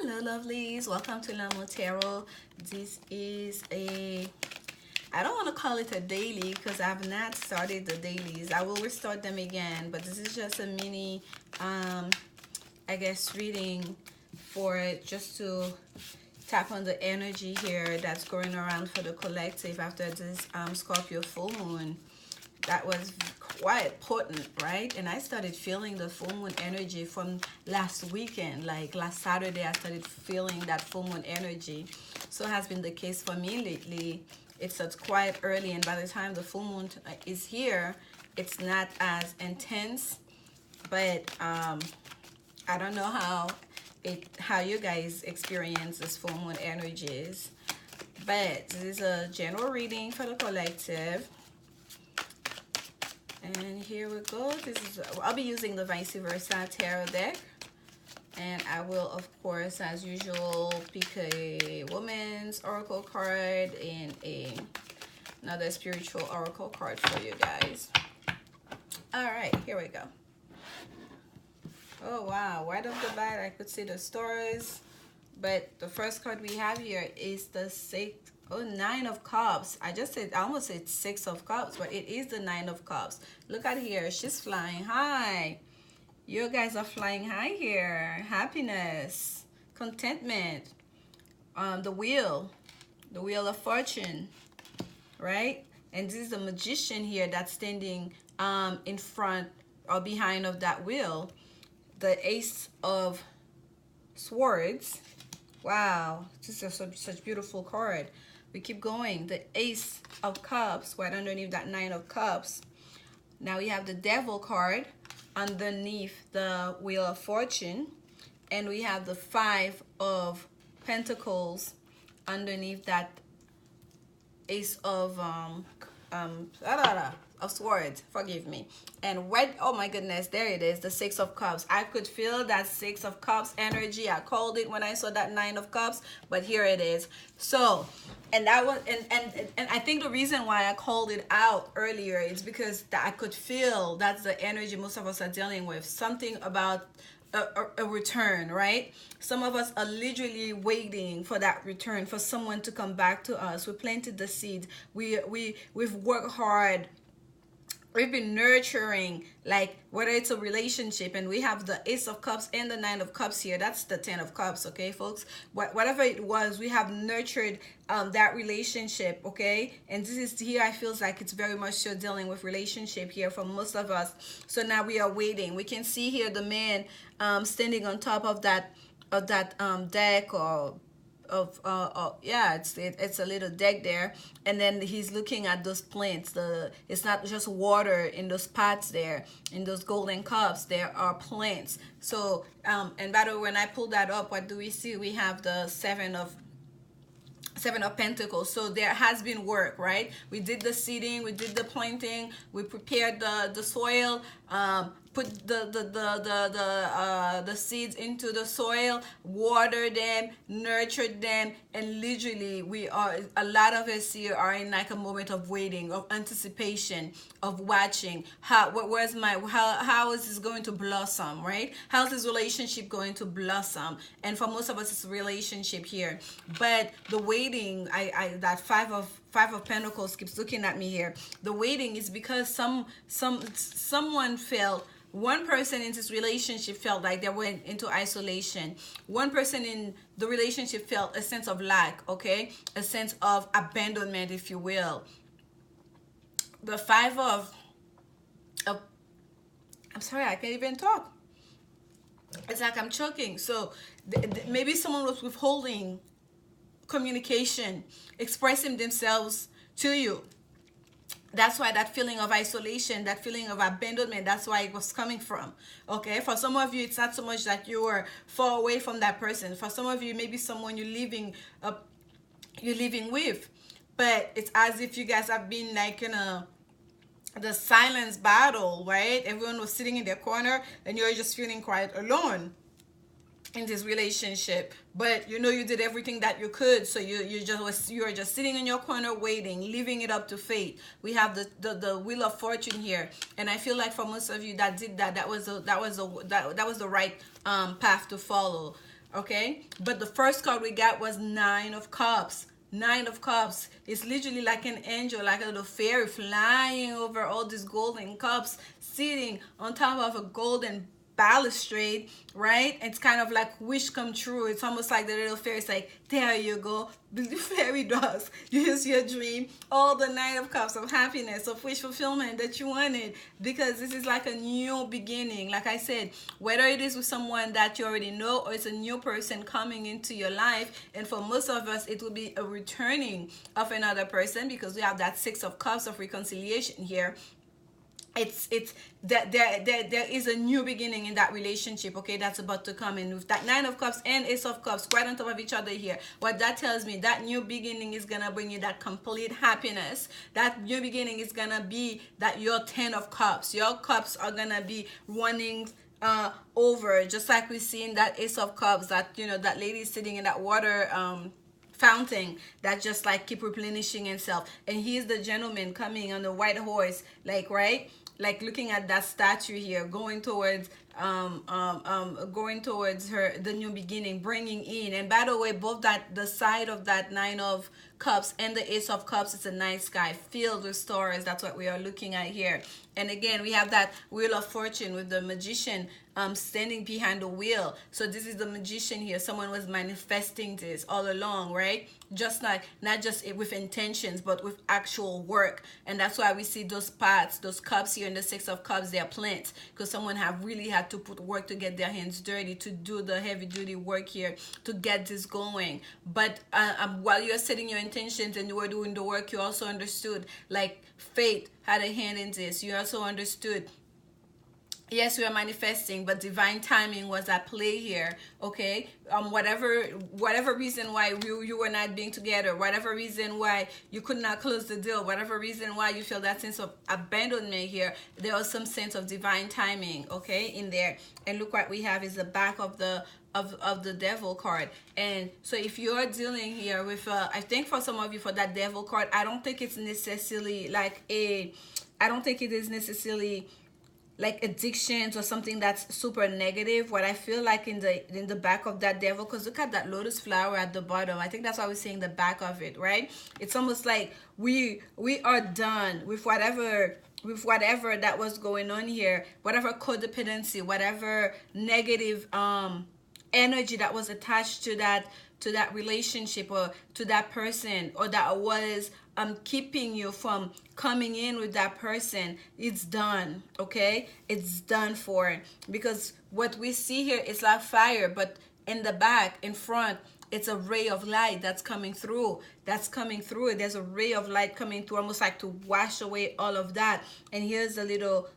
Hello, lovelies. Welcome to Lanmou Tarot. This is I don't want to call it a daily because I've not started the dailies. I will restart them again, but this is just a mini, I guess, reading for it, just to tap on the energy here that's going around for the collective after this Scorpio full moon. That was quite potent, right? And I started feeling the full moon energy from last weekend. Like last Saturday, I started feeling that full moon energy. So it has been the case for me lately. It's quite early, and by the time the full moon is here, it's not as intense. But I don't know how you guys experience this full moon energies. But this is a general reading for the collective. And here we go. I'll be using the vice versa tarot deck, and I will, of course, as usual, pick a woman's oracle card and another spiritual oracle card for you guys. All right, here we go. Oh wow, right off the bat I could see the stars, but the first card we have here is the Nine of Cups. I almost said Six of Cups, but it is the Nine of Cups. Look at here. She's flying high. You guys are flying high here. Happiness, contentment. The wheel of fortune, right? And this is the magician here that's standing in front or behind of that wheel. The Ace of Swords. Wow, this is such beautiful card. We keep going. The Ace of Cups right underneath that Nine of Cups. Now we have the Devil card underneath the Wheel of Fortune. And we have the Five of Pentacles underneath that Ace of Swords, forgive me. And oh my goodness, there it is, the Six of Cups. I could feel that Six of Cups energy. I called it when I saw that Nine of Cups, but here it is. So, and that was, and I think the reason why I called it out earlier is because I could feel that's the energy most of us are dealing with. Something about a return, right? Some of us are literally waiting for that return, for someone to come back to us. We planted the seed. We've worked hard. We've been nurturing, like whether it's a relationship, and we have the Ace of Cups and the Nine of Cups here. That's the Ten of Cups, okay, folks? Whatever it was, we have nurtured that relationship, okay? And this is here, I feel like it's very much still dealing with relationship here for most of us. So now we are waiting. We can see here the man standing on top of that deck, or yeah, it's a little deck there, and then he's looking at those plants. It's not just water in those pots there, in those golden cups. There are plants. So and by the way, when I pull that up, what do we see? We have the Seven of Pentacles. So there has been work, right? We did the seeding, we did the planting, we prepared the soil, put the seeds into the soil, water them, nurture them, and literally a lot of us here are in like a moment of waiting, of anticipation, of watching. How is this going to blossom, right? How's this relationship going to blossom? And for most of us, it's a relationship here. But the waiting, that Five of Pentacles keeps looking at me here. The waiting is because someone felt, one person in this relationship felt like they went into isolation. One person in the relationship felt a sense of lack, okay? A sense of abandonment, if you will. The Five of I'm sorry, I can't even talk. It's like I'm choking. So maybe someone was withholding communication, expressing themselves to you. That's why that feeling of isolation, that feeling of abandonment, that's why it was coming from. Okay, for some of you, it's not so much that you are far away from that person. For some of you, maybe someone you're living with, but it's as if you guys have been like in the silence battle, right? Everyone was sitting in their corner, and you're just feeling quite alone in this relationship, but you know you did everything that you could, so you're just sitting in your corner waiting, leaving it up to fate. We have the Wheel of Fortune here, and I feel like for most of you that was the right path to follow. okay? But the first card we got was Nine of Cups. Nine of Cups. It's literally like an angel, like a little fairy flying over all these golden cups, sitting on top of a golden balustrade, right? It's kind of like wish come true. It's almost like the little fairy's like, there you go. The fairy does. Use your dream. All the Nine of Cups of happiness, of wish fulfillment that you wanted. Because this is like a new beginning. Like I said, whether it is with someone that you already know or it's a new person coming into your life. And for most of us, it will be a returning of another person, because we have that Six of Cups of reconciliation here. It's that there is a new beginning in that relationship, okay, that's about to come in with that Nine of Cups and Ace of Cups right on top of each other here. What that tells me, that new beginning is gonna bring you that complete happiness. That new beginning is gonna be that your Ten of Cups, your cups are gonna be running over, just like we see in that Ace of Cups, that, you know, that lady sitting in that water fountain that just like keep replenishing itself. And he's the gentleman coming on the white horse, like, right, like looking at that statue here, going towards going towards her, the new beginning, bringing in. And by the way, both that the side of that Nine of Cups and the Ace of Cups, it's a night sky filled with stars. That's what we are looking at here. And again, we have that Wheel of Fortune with the magician standing behind the wheel. So this is the magician here. Someone was manifesting this all along, right? Just like, not just with intentions, but with actual work. And that's why we see those pots, those cups here in the Six of Cups, they're plants, because someone have really had to put work to get their hands dirty, to do the heavy duty work here to get this going. But while you're setting your intentions and you were doing the work, you also understood, like, fate had a hand in this. You also understood, yes, we are manifesting, but divine timing was at play here, okay? Whatever reason why you were not being together, whatever reason why you could not close the deal, whatever reason why you feel that sense of abandonment here, there was some sense of divine timing, okay, in there. And look what we have is the back of the Devil card. And so if you're dealing here with I think for some of you, for that Devil card, I don't think it's necessarily like I don't think it is necessarily like addictions or something that's super negative. What I feel like in the back of that Devil, because look at that lotus flower at the bottom. I think that's why we're seeing the back of it, right? It's almost like we are done with whatever that was going on here, whatever codependency, whatever negative energy that was attached to that relationship or to that person, or that was keeping you from coming in with that person. It's done, okay? It's done for. Because what we see here is like fire, but in the back, in front, it's a ray of light that's coming through. There's a ray of light coming through, almost like to wash away all of that. And here's a little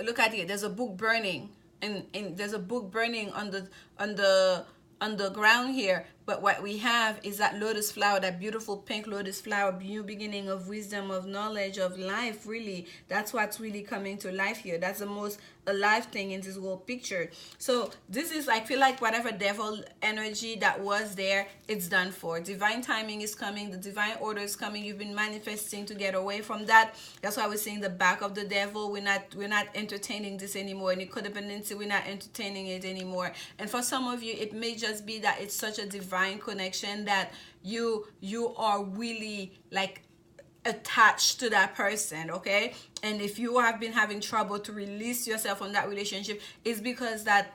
look at it. There's a book burning, and there's a book burning on the ground here. But what we have is that lotus flower, that beautiful pink lotus flower, new beginning of wisdom, of knowledge, of life. Really, that's what's really coming to life here. That's the most alive thing in this whole picture. So this is, I feel like whatever devil energy that was there, it's done for. Divine timing is coming. The divine order is coming. You've been manifesting to get away from that. That's why we're seeing the back of the Devil. We're not entertaining this anymore. And it could have been into, we're not entertaining it anymore. And for some of you, it may just be that it's such a divine connection that you are really like attached to that person, okay? And if you have been having trouble to release yourself from that relationship, it's because that,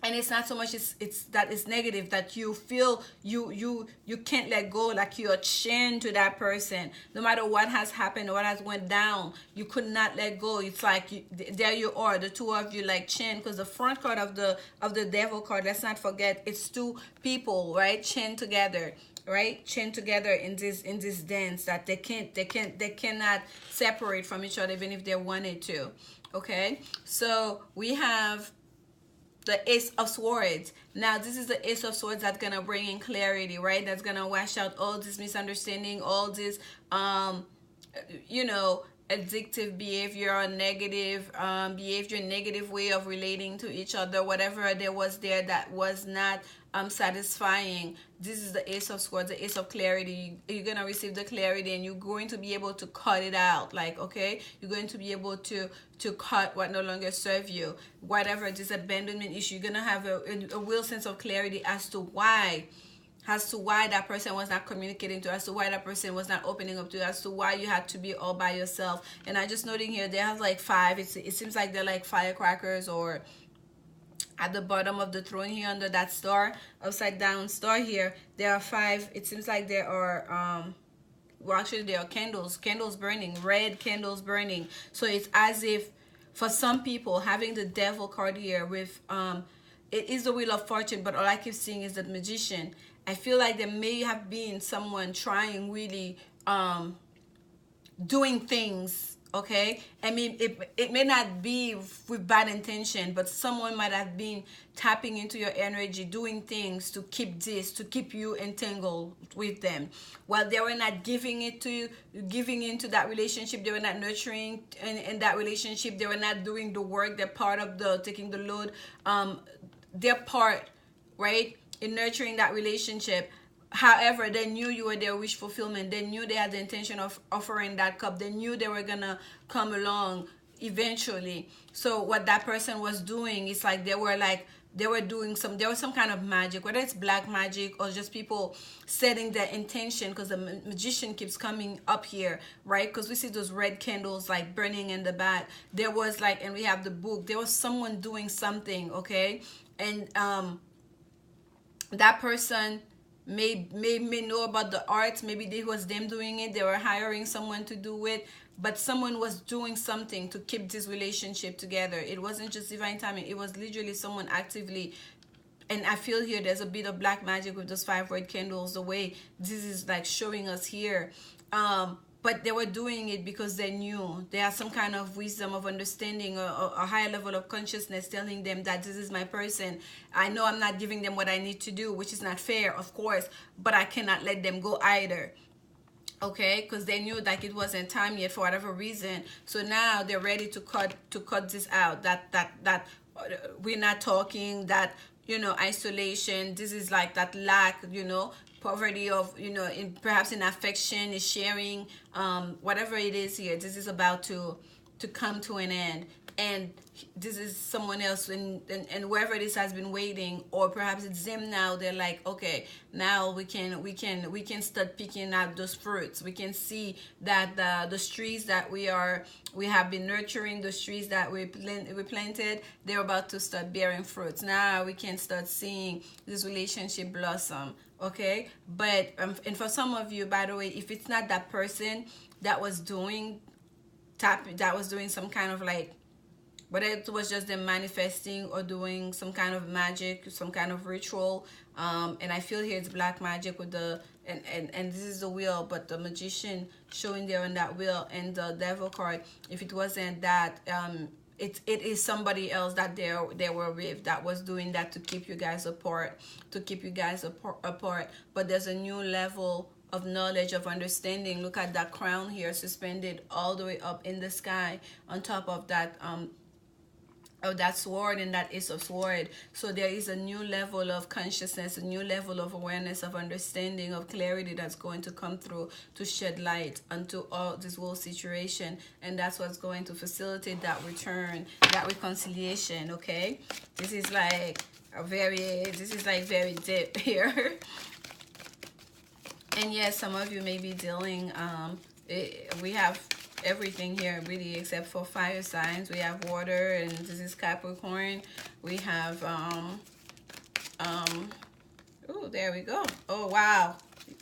and it's not so much it's that it's negative, that you feel you can't let go, like you're chained to that person. No matter what has happened or what has went down, you could not let go. It's like there you are, the two of you, like chained. Because the front card of the Devil card, let's not forget, it's two people, right, chained together, right, chained together in this dance that they cannot separate from each other, even if they wanted to. Okay, so we have the Ace of Swords. Now this is the Ace of Swords that's gonna bring in clarity, right? That's gonna wash out all this misunderstanding, all this you know, addictive behavior or negative behavior, negative way of relating to each other, whatever there was there that was not satisfying. This is the Ace of Swords, the Ace of Clarity. You're gonna receive the clarity, and you're going to be able to cut it out. Like, okay, you're going to be able to cut what no longer serve you, whatever this abandonment issue. You're gonna have a real sense of clarity as to why that person was not communicating to, as to why that person was not opening up to you, as to why you had to be all by yourself. And I just noting here, they have like 5. It seems like they're like firecrackers, or at the bottom of the throne here under that star, upside down star here, there are 5. It seems like there are well, actually there are candles burning, red candles burning. So it's as if for some people, having the Devil card here with it is the Wheel of Fortune, but all I keep seeing is the Magician. I feel like there may have been someone trying really doing things, okay? I mean, it may not be with bad intention, but someone might have been tapping into your energy, doing things to keep you entangled with them. While they were not giving it to you, giving into that relationship, they were not nurturing in that relationship, they were not doing the work, they're part of the taking the load, their part, right, in nurturing that relationship. However, they knew you were their wish fulfillment. They knew they had the intention of offering that cup. They knew they were gonna come along eventually. So what that person was doing is like there was some kind of magic, whether it's black magic or just people setting their intention, because the Magician keeps coming up here, right? Because we see those red candles like burning in the back. There was like, and we have the book, there was someone doing something, okay? And that person may know about the arts. Maybe it was them doing it, they were hiring someone to do it, but someone was doing something to keep this relationship together. It wasn't just divine timing, it was literally someone actively. And I feel here there's a bit of black magic with those 5 red candles, the way this is like showing us here. But they were doing it because they knew they had some kind of wisdom of understanding, or a higher level of consciousness telling them that this is my person. I know I'm not giving them what I need to do, which is not fair, of course, but I cannot let them go either. Okay, because they knew like it wasn't time yet for whatever reason. So now they're ready to cut this out. That we're not talking, that, you know, isolation. This is like that lack, you know, poverty of, you know, perhaps in affection, is sharing, whatever it is here. This is about to come to an end, and this is someone else, and whoever this has been waiting, or perhaps it's them now. They're like, okay, now we can start picking out those fruits. We can see that the trees that we have been nurturing, those trees that we planted, they're about to start bearing fruits. Now we can start seeing this relationship blossom. Okay, but and for some of you, by the way, if it's not that person that was doing some kind of like, whether it was just them manifesting or doing some kind of magic, some kind of ritual, and I feel here it's black magic with the and this is the wheel, but the Magician showing there on that wheel, and the Devil card. If it wasn't that, it is somebody else that they were with that was doing that to keep you guys apart, But there's a new level of knowledge, of understanding. Look at that crown here, suspended all the way up in the sky on top of that sword, and that Ace of Sword. So there is a new level of consciousness, a new level of awareness, of understanding, of clarity that's going to come through to shed light onto all this whole situation, and that's what's going to facilitate that return, that reconciliation. Okay, this is like very deep here. And yes, some of you may be dealing, we have everything here really except for fire signs. We have water, and this is Capricorn. We have oh, there we go. Oh wow,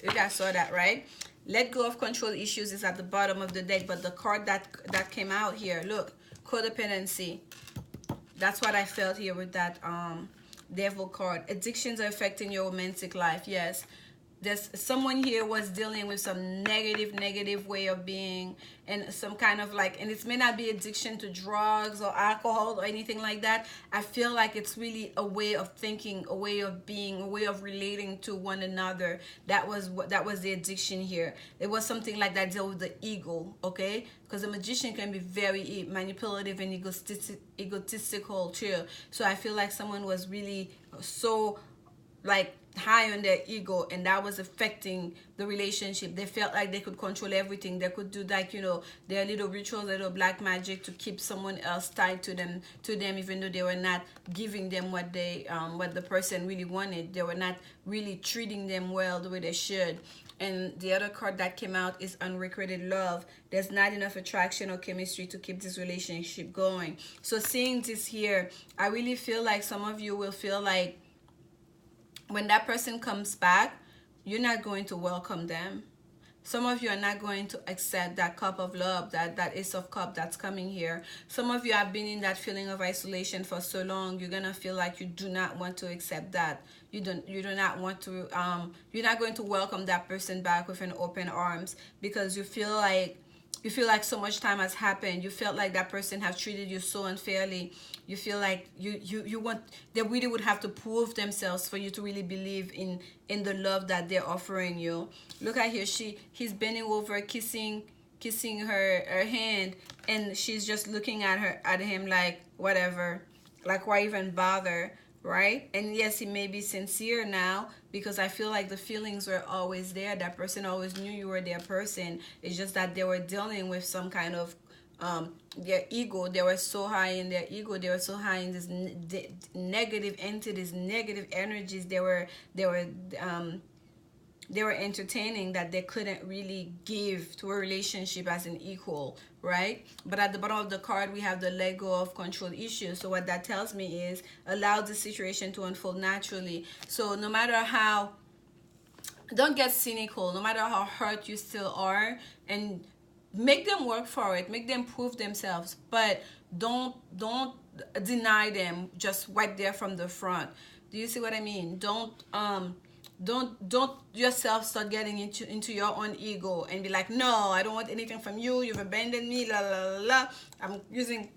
you guys saw that, right? Let go of control issues is at the bottom of the deck, but the card that came out here, look, codependency. That's what I felt here with that Devil card. Addictions are affecting your romantic life. Yes, there's someone here was dealing with some negative way of being, and some kind of like, and it may not be addiction to drugs or alcohol or anything like that. I feel like it's really a way of thinking, a way of being, a way of relating to one another. That was what, that was the addiction here. It was something like that deal with the ego, okay? Because a magician can be very manipulative and egotistical too. So I feel like someone was really so like high on their ego, and that was affecting the relationship. They felt like they could control everything. They could do like, you know, their little rituals, little black magic to keep someone else tied to them, even though they were not giving them what they what the person really wanted. They were not really treating them well the way they should. And the other card that came out is unrequited love. There's not enough attraction or chemistry to keep this relationship going. So seeing this here, I really feel like some of you will feel like when that person comes back, you're not going to welcome them. Some of you are not going to accept that cup of love, that Ace of Cup that's coming here. Some of you have been in that feeling of isolation for so long, you're gonna feel like you do not want to accept that. You do not want to you're not going to welcome that person back with an open arms, because you feel like so much time has happened. You felt like that person has treated you so unfairly. You feel like you want, they really would have to prove themselves for you to really believe in the love that they're offering you. Look at here, he's bending over, kissing her hand, and she's just looking at him like, whatever, like, why even bother, right? And yes, he may be sincere now, because I feel like the feelings were always there. That person always knew you were their person. It's just that they were dealing with some kind of their ego. They were so high in their ego. They were so high in this negative entities, negative energies. They were entertaining, that they couldn't really give to a relationship as an equal, right? But at the bottom of the card, we have the let go of control issues. So what that tells me is allow the situation to unfold naturally. So no matter how, don't get cynical, no matter how hurt you still are, and make them work for it, make them prove themselves, but don't deny them just right there from the front. Do you see what I mean? Don't yourself start getting into your own ego and be like, no, I don't want anything from you, you've abandoned me, la la la la, I'm using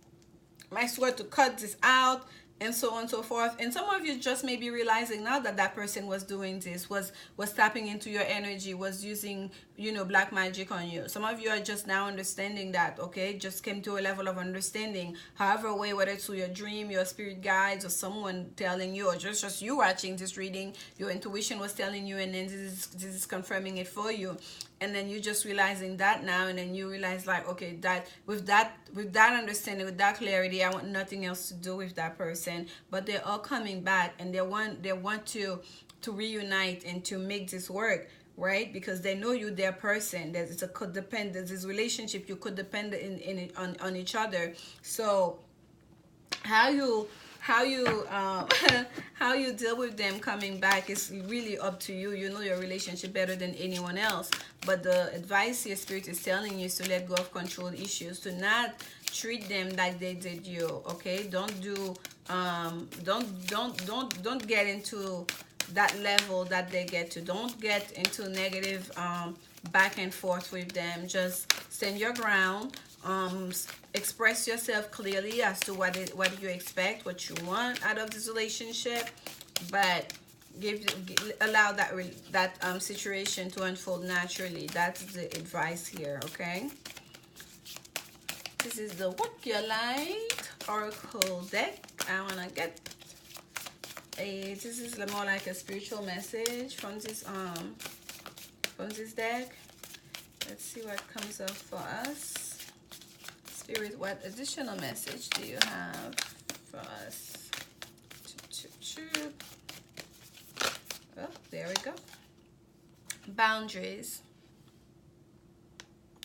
my sword to cut this out, and so on and so forth. And some of you just may be realizing now that that person was doing this, was tapping into your energy, was using, you know, black magic on you. Some of you are just now understanding that, okay? Just came to a level of understanding, however way, whether it's through your dream, your spirit guides, or someone telling you, or just you watching this reading, your intuition was telling you, and then this is confirming it for you. And then you just realizing that now, and then you realize like, okay, that with that understanding, with that clarity, I want nothing else to do with that person. But they're all coming back, and they want to reunite and to make this work, right? Because they know you, their person. There's a codependent, this relationship, you could depend on each other. So how you how you deal with them coming back is really up to you. You know your relationship better than anyone else. But the advice your spirit is telling you is to let go of control issues, to not treat them like they did you. Okay, don't get into that level that they get to. Don't get into negative back and forth with them. Just stand your ground. Express yourself clearly as to what you expect, what you want out of this relationship, but allow that situation to unfold naturally. That's the advice here. Okay, this is the What You Like Oracle deck. I want to get this is more like a spiritual message from this deck. Let's see what comes up for us. Spirit, what additional message do you have for us? Oh, there we go. Boundaries.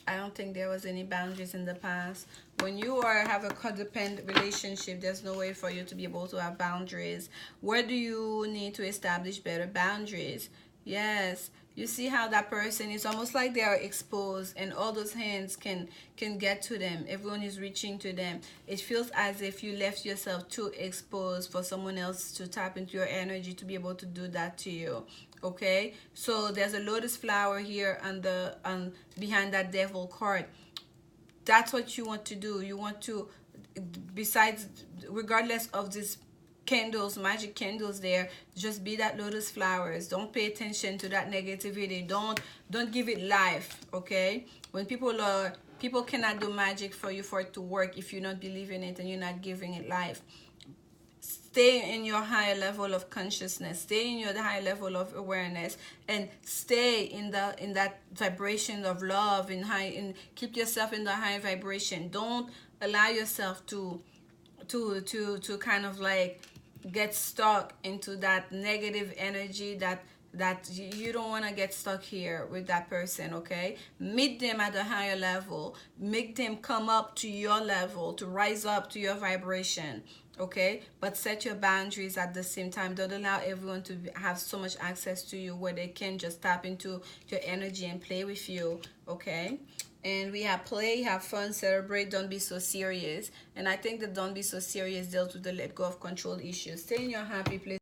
I don't think there was any boundaries in the past. When you have a codependent relationship, there's no way for you to be able to have boundaries. Where do you need to establish better boundaries? Yes. You see how that person is almost like they are exposed, and all those hands can get to them. Everyone is reaching to them. It feels as if you left yourself too exposed for someone else to tap into your energy to be able to do that to you. Okay? So there's a lotus flower here on the behind that devil card. That's what you want to do. You want to, besides, regardless of this candles, magic candles there, just be that lotus flowers. Don't pay attention to that negativity. Don't give it life. Okay? When people cannot do magic for you for it to work if you don't believe in it and you're not giving it life. Stay in your higher level of consciousness, stay in your higher level of awareness, and stay in that vibration of love, and keep yourself in the high vibration. Don't allow yourself to kind of like get stuck into that negative energy, that you don't want to get stuck here with that person. Okay, meet them at a higher level, make them come up to your level, to rise up to your vibration. Okay, but set your boundaries at the same time. Don't allow everyone to have so much access to you where they can just tap into your energy and play with you. Okay, and we have play, have fun, celebrate, don't be so serious. And I think that don't be so serious deals with the let go of control issues. Stay in your happy place.